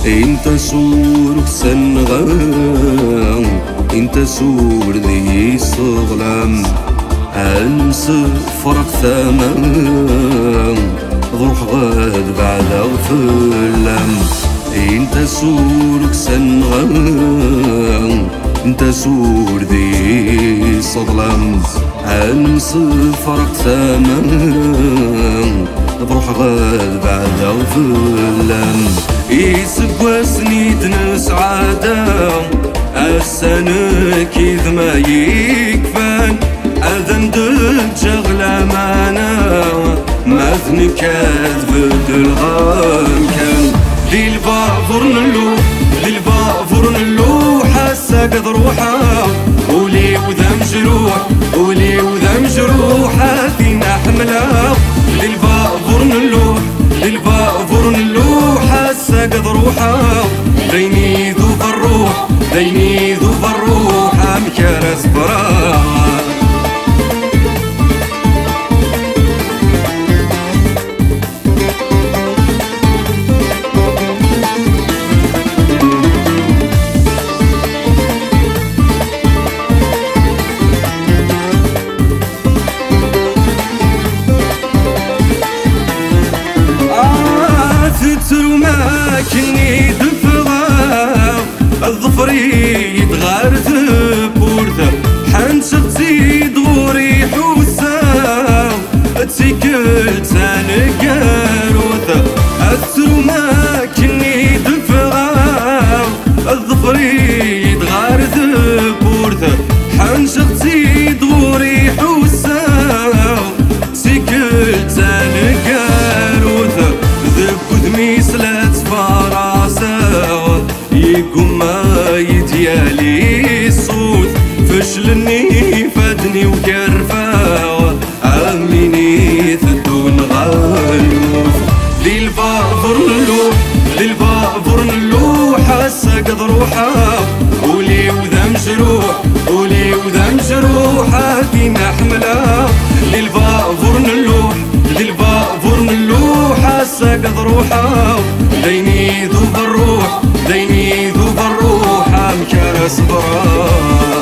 انت سور سنغام انت سور ذي صغلام انس فرق ثمام ضروح غاد بعد غفلام انت سور سنغام انت سور ذي صغلام انس فرق ثمام ضروح غاد بعد غفلام يسقوسني تنسعادا السنة كيذ ما يكفان أذن دجغل معنا ما ذنكاد بدل غام كان ذي البافور نلو حاسة قد روحا ولي وذا مجروحة فينا حملة ذي البافور نلو حاسة قد روحا ديني ذو الروح مكارس براها تترو ما كني دفغا الظفري يتغار ثبورثا حنشق تزيد غوري حوسا تسيكل تانقاروثا تترو ما كني دفغا الظفري يتغار ثبورثا حنشق تزيد غوري حوسا تسيكل تانقاروثا مثلت فراسة يقوم ما يديالي الصوت فشلني فادني وكرفا عميني ثدون غالوف ذي البافور نلو حاسة قد روحا ولي وذا مجروحة فينا حملة ذي البافور نلو حاسة قد روحا ديني ذو الروح مكارس براها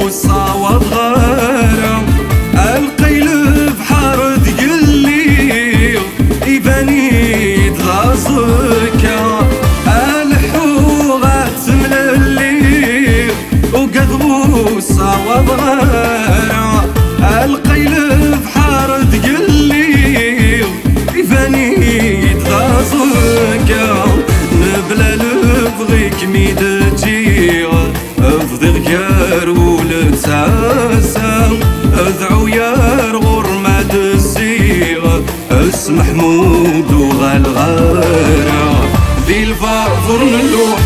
صاوض غارة القيل بحار تقلي يباني تغازكا الحوغات مللي وقذبو صاوض غارة القيل بحار تقلي يباني تغازكا نبلا لبغيك ميدتي افضل غير ولد ساسا اذعو يا غرمة الزيغة اسم محمود وغالغارة ذي البافور نلوح